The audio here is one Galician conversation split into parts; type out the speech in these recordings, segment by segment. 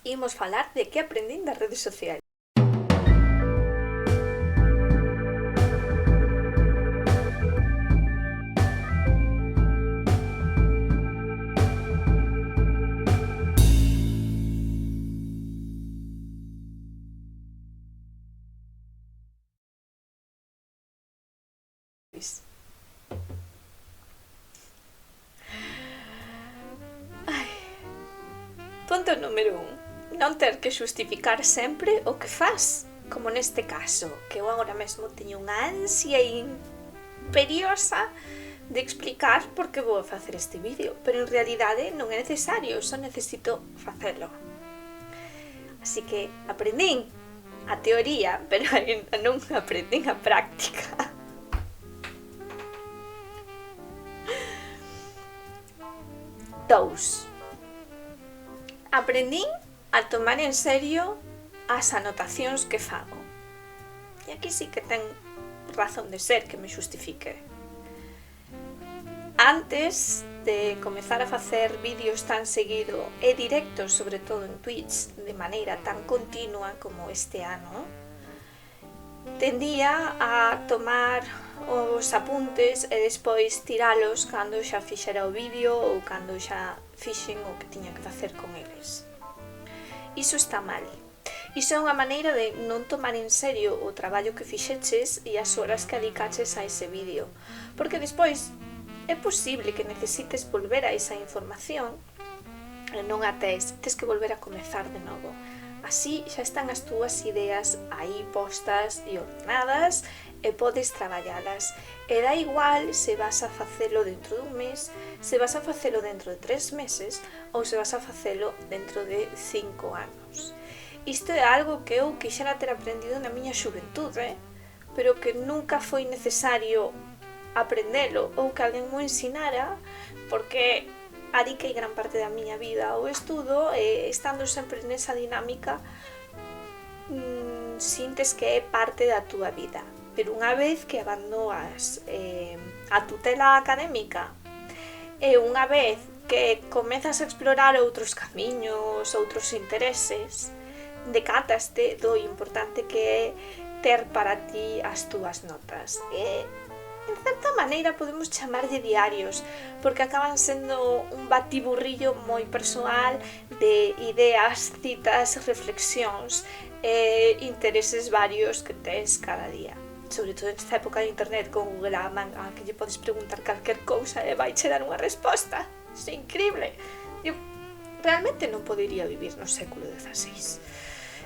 Imos falar de que aprendín das redes sociais. Punto número 1. Non ter que xustificar sempre o que fas, como neste caso, que eu agora mesmo teño unha ansia imperiosa de explicar por que vou facer este vídeo, pero en realidade non é necesario, só necesito facelo. Así que aprendín a teoría, pero non aprendín a práctica. 2. Aprendín a tomar en serio as anotacións que fago. E aquí sí que ten razón de ser que me xustifique. Antes de comezar a facer vídeos tan seguido e directos, sobre todo en Twitch, de maneira tan continua como este ano, tendía a tomar os apuntes e despois tiralos cando xa fixera o vídeo ou cando xa fixen o que tiña que facer con eles. Iso está mal. Iso é unha maneira de non tomar en serio o traballo que fixeches e as horas que adicaches a ese vídeo, porque despois é posible que necesites volver a esa información e non a tes que volver a comezar de novo. Así xa están as túas ideas aí postas e ordenadas e podes traballalas. E dá igual se vas a facelo dentro dun mes, se vas a facelo dentro de 3 meses ou se vas a facelo dentro de 5 anos. Isto é algo que eu quixera ter aprendido na miña xuventude, pero que nunca foi necesario aprendelo ou que alguén mo ensinara, porque adiquei gran parte da miña vida ao estudo e estando sempre nesa dinámica sintes que é parte da túa vida. Pero unha vez que abandonas a tutela académica e unha vez que comezas a explorar outros camiños, outros intereses, decátaste do importante que é ter para ti as túas notas. E, en certa maneira, podemos chamarlle diarios, porque acaban sendo un batiburrillo moi persoal de ideas, citas, reflexións e intereses varios que tes cada día. Sobre todo nesta época de internet con Google a man, a que lle podes preguntar calquer cousa e vai che dar unha resposta. Iso é increíble. Eu realmente non podería vivir no século XVI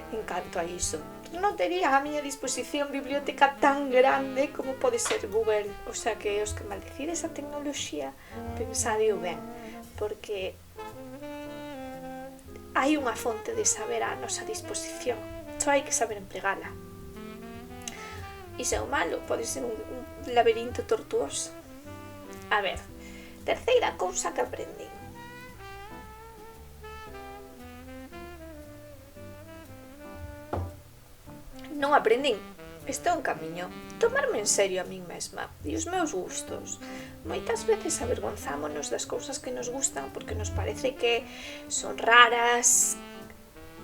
en canto a iso. Non tería a miña disposición biblioteca tan grande como pode ser Google. O sea que os que maldecides a tecnoloxía, pensadeo ben, porque hai unha fonte de saber a nosa disposición, só hai que saber empregala. Iso é o malo, pode ser un laberinto tortuoso. A ver, terceira cousa que aprendí. Non aprendín, isto é un camiño. Tomarme en serio a min mesma e os meus gustos. Moitas veces avergonzámonos das cousas que nos gustan porque nos parece que son raras,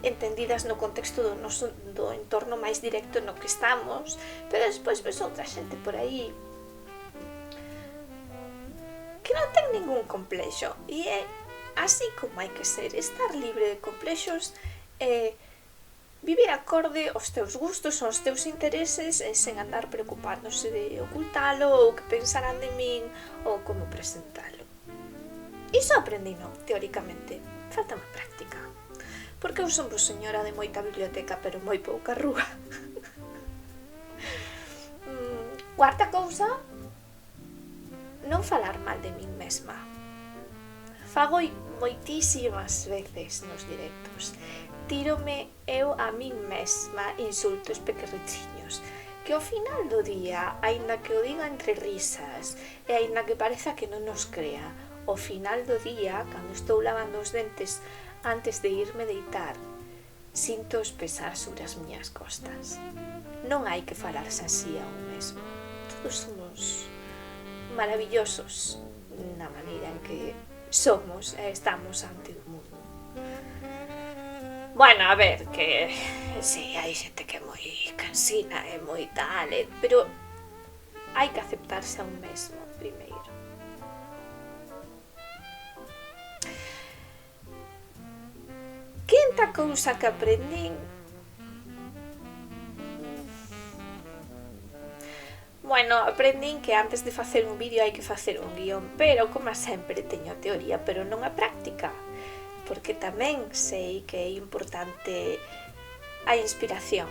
entendidas no contexto do entorno máis directo no que estamos, pero despois ves outra xente por aí que non ten ningún complexo e é así como hai que ser, estar libre de complexos e vivir acorde aos teus gustos, aos teus intereses e sen andar preocupándose de ocultalo ou que pensarán de min ou como presentalo. Iso aprendino, teóricamente, falta má práctica. Porque eu son señora de moita biblioteca, pero moi pouca rúa. Cuarta cousa, non falar mal de min mesma. Fago moitísimas veces nos directos. Tírome eu a min mesma insultos pequerrechiños, que ao final do día, aínda que o diga entre risas, e aínda que pareza que non nos crea, ao final do día, cando estou lavando os dentes antes de irme deitar, sinto os pesar sobre as miñas costas. Non hai que falarse así a un mesmo. Todos somos maravillosos na maneira en que somos e estamos ante o mundo. Bueno, a ver, que sí, hai xente que é moi cansina e moi tal, pero hai que aceptarse a un mesmo primeiro. Quinta cousa que aprendín. Bueno, aprendín que antes de facer un vídeo hai que facer un guión, pero como sempre teño a teoría, pero non a práctica, porque tamén sei que é importante a inspiración.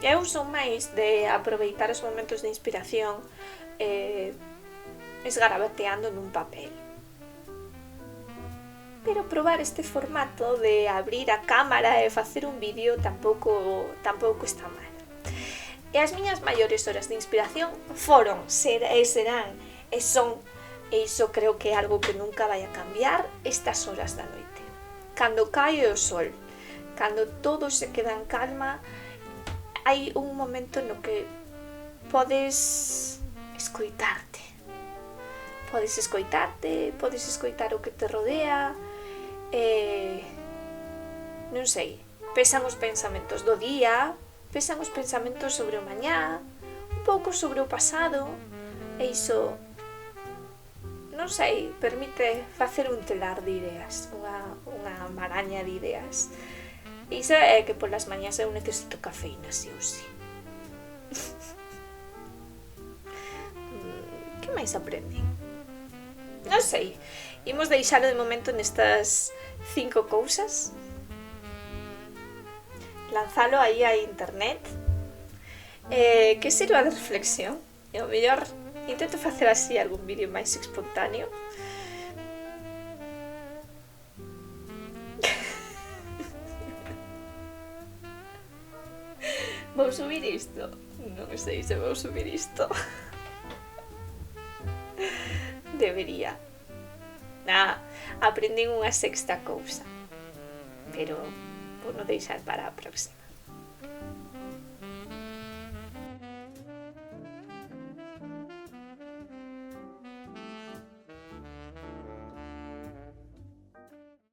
Eu son máis de aproveitar os momentos de inspiración esgarabateando nun papel. Pero probar este formato de abrir a cámara e facer un vídeo tampouco está mal. E as miñas maiores horas de inspiración foron, serán e son, e iso creo que é algo que nunca vai a cambiar, estas horas da noite. Cando cae o sol, cando todo se queda en calma, hai un momento no que podes escoitarte. Podes escoitar o que te rodea, non sei, pesan os pensamentos do día, pesan os pensamentos sobre o mañá, un pouco sobre o pasado, e iso, non sei, permite facer un telar de ideas, unha maraña de ideas. E iso é que polas mañás eu necesito cafeína, sí ou sí. Que máis aprendín? Non sei, imos deixalo de momento nestas 5 cousas, lanzalo aí a internet, que sirva de reflexión, e ao mellor intento facer así algún vídeo máis espontáneo. Vou subir isto? Non sei se vou subir isto. Debería. Aprendín unha sexta cousa, pero vou non deixar para a próxima.